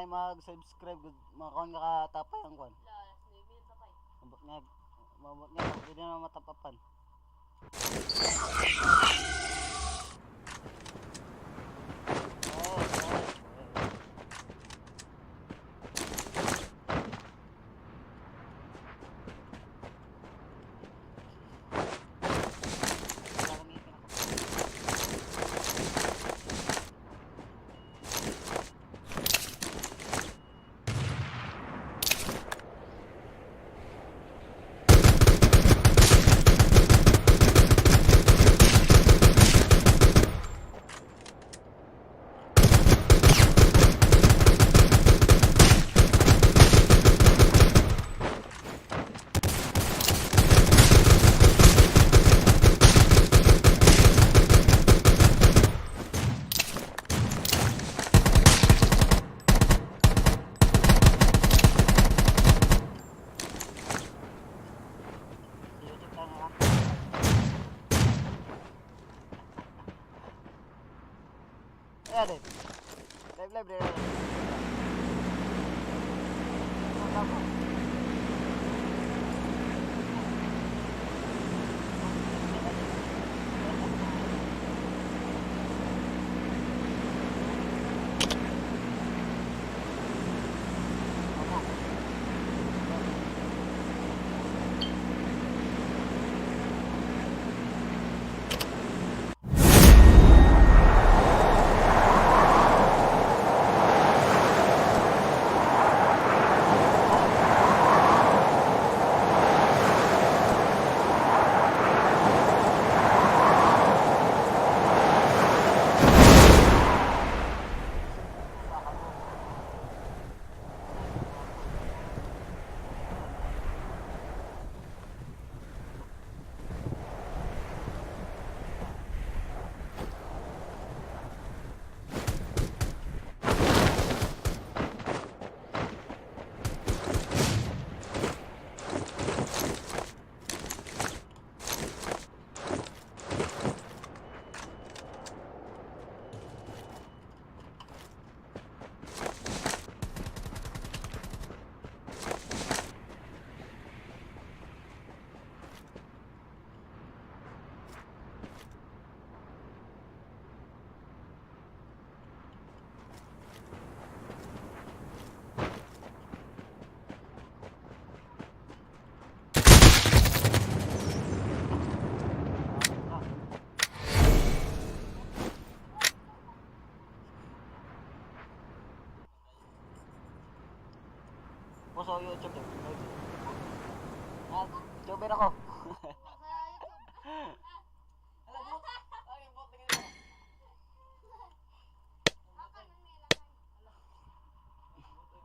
mag-subscribe mga kuan nga katapay ang kuan. Mabot nga, pwede na matapapan. Live. Puso YouTube eh. YouTuber ako.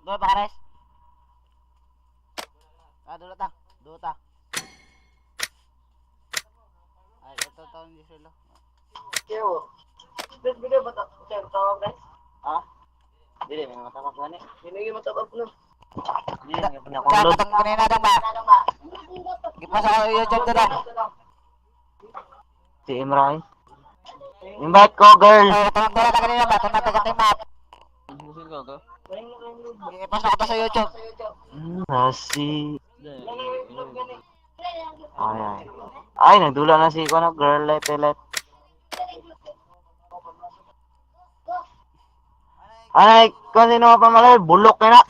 Dua pa kares? Dula ta. Dua ta. Ay, ito taon di sila. Kyo. Bes video ba ta? Kyo tawag guys. Ha? Dili may matapap gani. Hindi matapap no. Dili nga panya kong load. Tang kanina dang ba? Gipas sa YouTube to dang. Si Imran. Invite ko girl. Tawag dala ta kanina ba? Tunat ka team up. Musin ka ka? Gipas ako sa YouTube. Nasi. Ay, nagdula na si Kono girl let. Ay, kung sino pa malay, bulok ka na.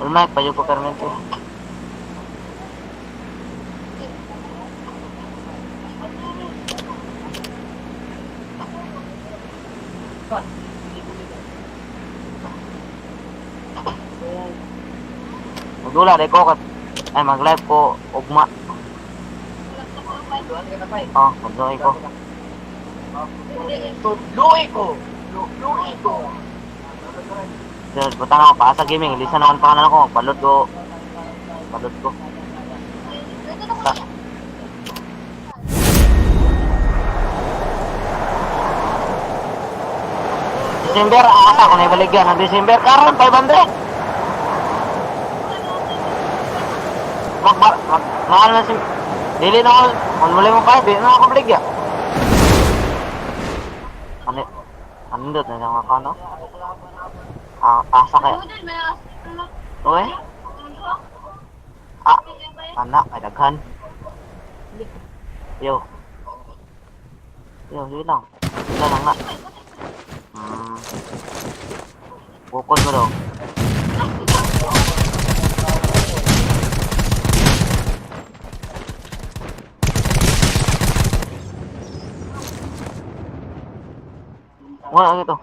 Ulmay, payo ko permente. Magdula, de ko kat. Ay, mag-live ko, ugma. Oh, magdula ko. Luwi ko. Luwi ko. Sir, butang ako pa sa gaming. Lisa naman pangalan ko. Palod ko. Palod ko. December, asa ko na ibaligyan. Ang December, karon 500. Mahal na si... Dili na ako. Kung muli mo pa, di na ako baligyan. Anindot na lang ako, no? Asa kaya? Uwe? Anak, ay daghan. Yo. Yo, sige lang. Sige lang na. Bukod mo daw. Wala gitu.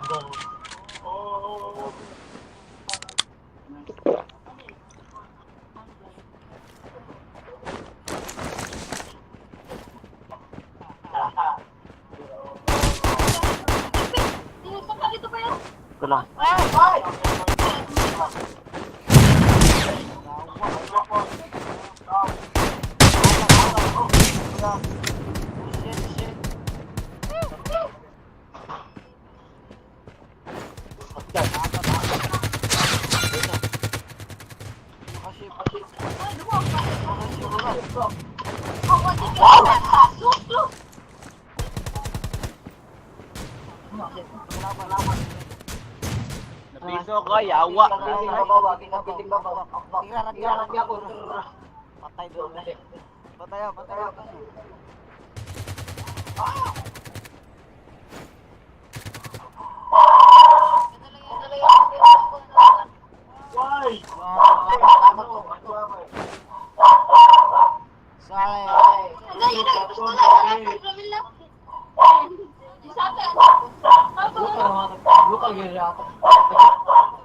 Ito lang. Napiso ko, yawa. Patay doon na. Patay.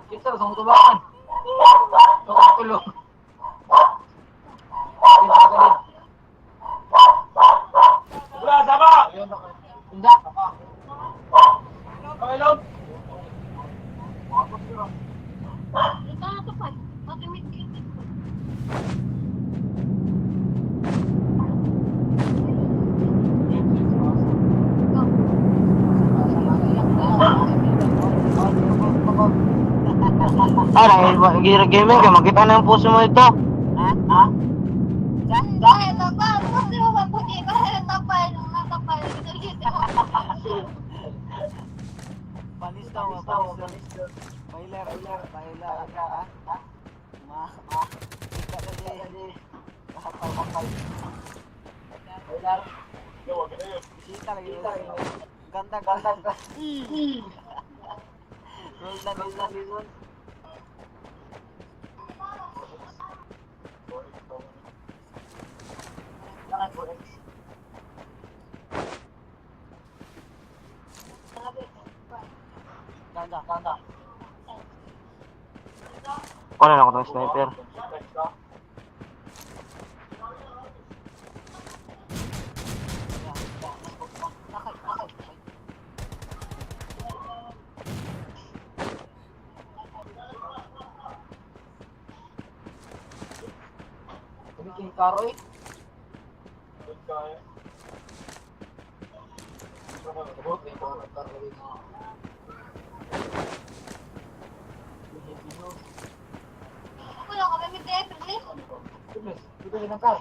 Kita sama tubakan. Tulong. Udah, sama. Enggak. Halo. Dahil gira gaming ka, makita na yung puso mo ito. Ha? Panis daw, panis. Bailar. Bailar. Bisita lagi. Ganda. Roldan. Ganda. Wala na ako ng sniper. Bikin karoy. Itu dengan kau.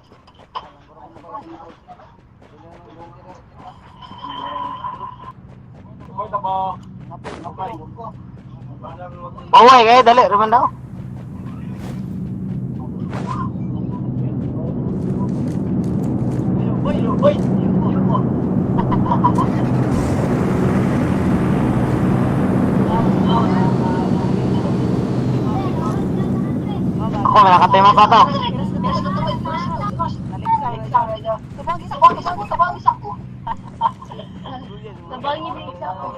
Bawai kayak dali reman daw. Boy. Ako, may nakatema pa to. Nabangin din isa ko.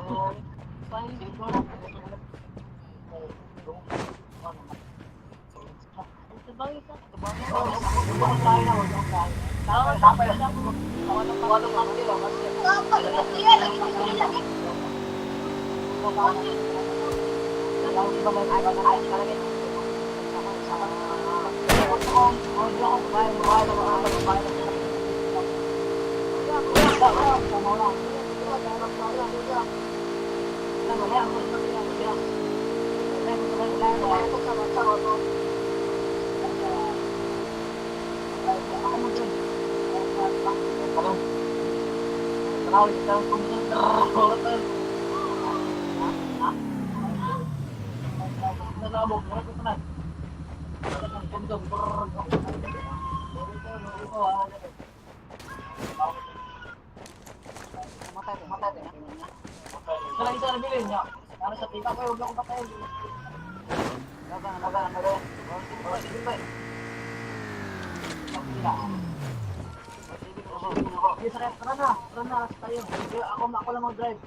Ako lang mag-drive.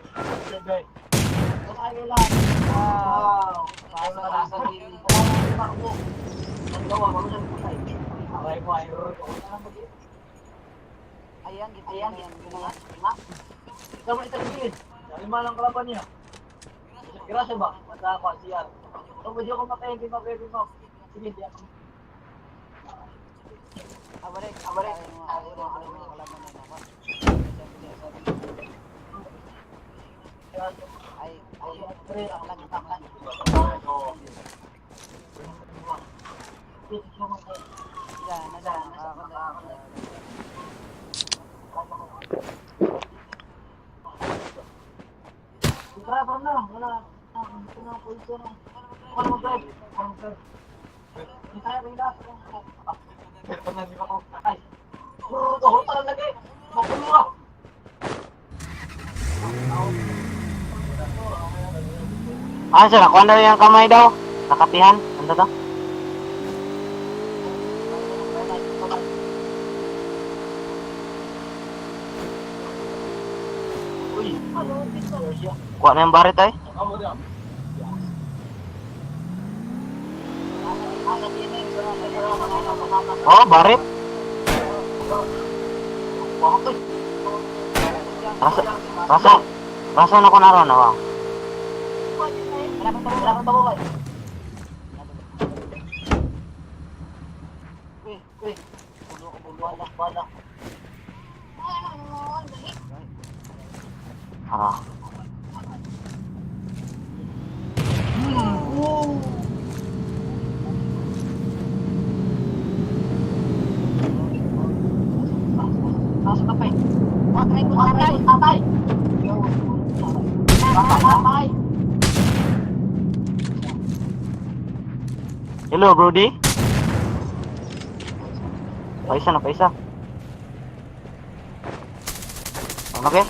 Kaya lahat. Wow. Ayan, ayan, ginawa. Sama italagin. Lima lang kalaban niya. Grasa ba? Mata ako siya. Kung medyo ko matayin, di mabebe mo. Sige, di ako. Abarek. Ay, lagi takan. Driver na, wala. Wala pulso na. Ako mo drive. Hindi tayo rinda. Ay. Puro talaga lagi. Mapulo. Ah, sir, ako na yung kamay daw. Nakapihan. Ano to? Kuha na yung barit ay. Oh, barit. Rasa na ko na ron, awang. Wala pa ba? Uy. Bala. Ah. Masuk apa? Patay. Hello, Brody. Paisa. Okay.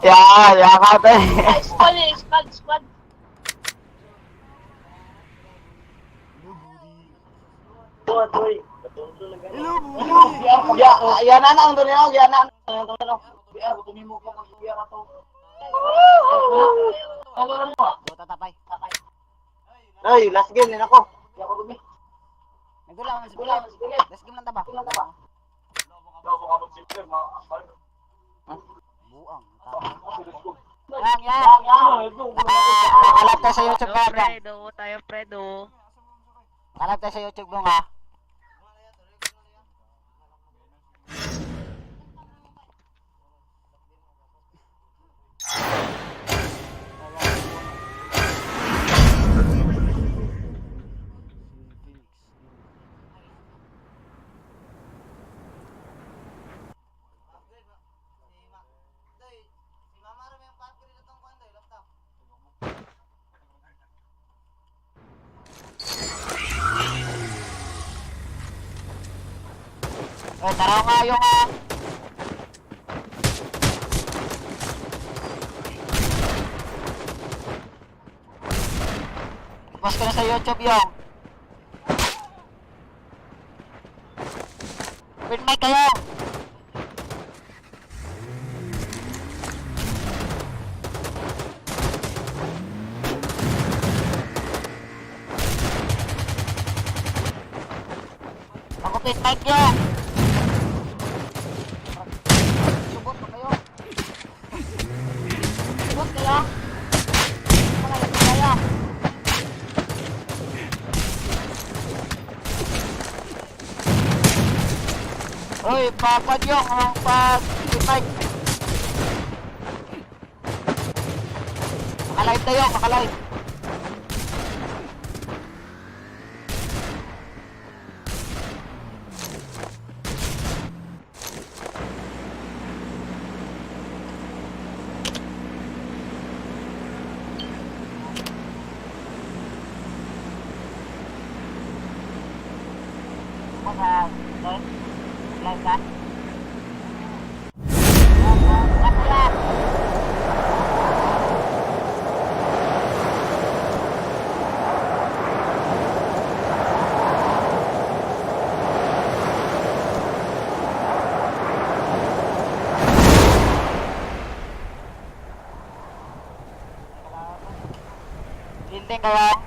Ya kate. Squad. Ya nanang to niya, ya nanang. Biar tumimo ko ng biar ato. Tatapay. Ay, last game din ako. Di ako dumi. Nagdula man siguro. Last game lang ta ba? Buang. Yang. Kalap tayo sa YouTube ka. Fredo. Kalap tayo sa YouTube mo ha. Tara nga yung Post ko na sa YouTube yung. Pin mic kayo. Ako pin mic yan. Subot pa kayo. Subot kayo. Mga ito kaya. Uy, papad yung pag-pag. Makalive tayo, makalive. Live ka? Linting kayo.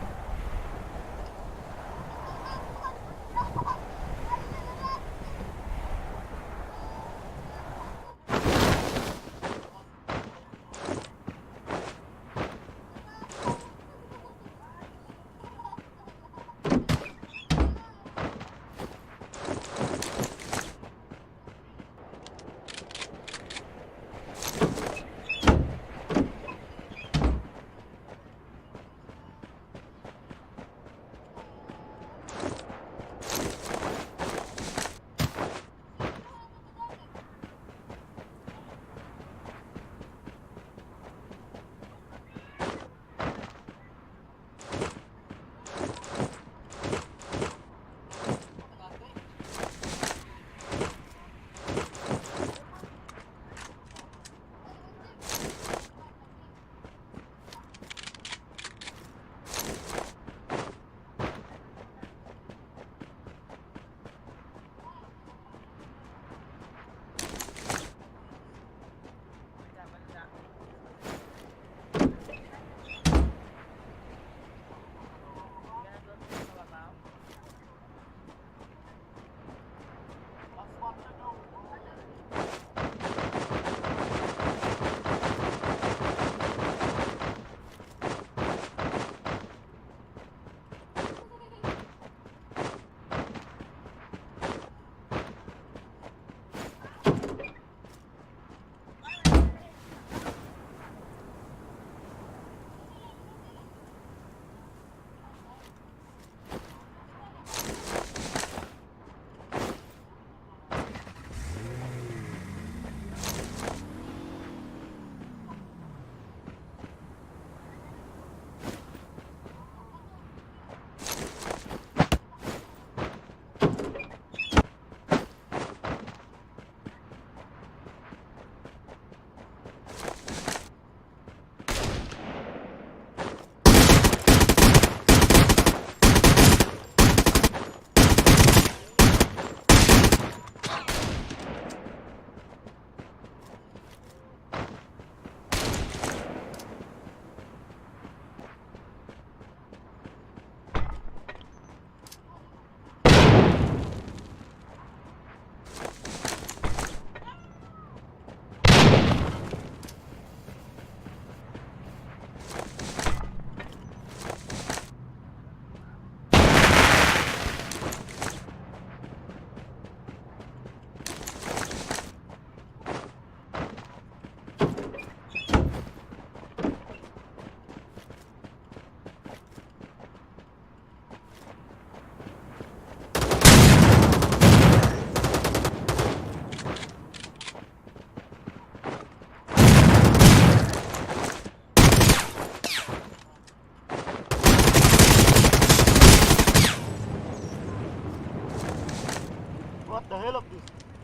What the hell of this?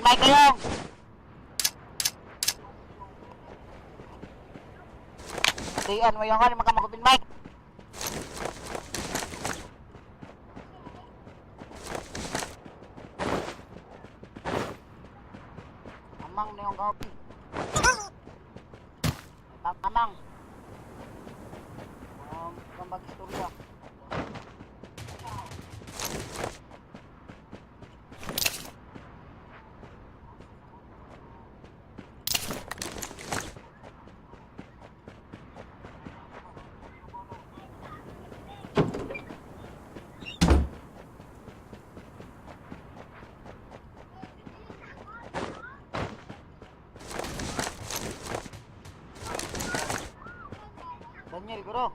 mic kayo! Hatian mo yung mga mag-open mic! Amang na yung copy. Amang. Kang mag-istorya. Daniel, guro.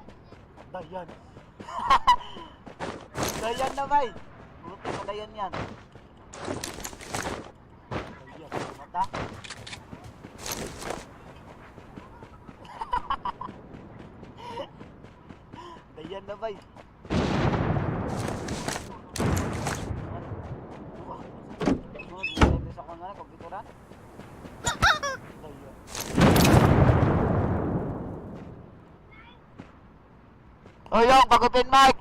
Dayan. Dayan na, bay. Buti na Dayan yan. Dayan, mata. Dayan na, bay. Sa kung ano, kompituran. Dayan. Oh, yung pag-open mic!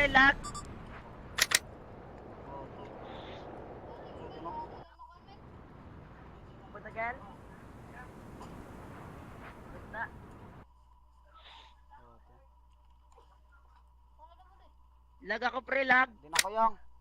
pre, lag. Patagal. Basta. Lag ako pre, lag. Hindi na ko yung.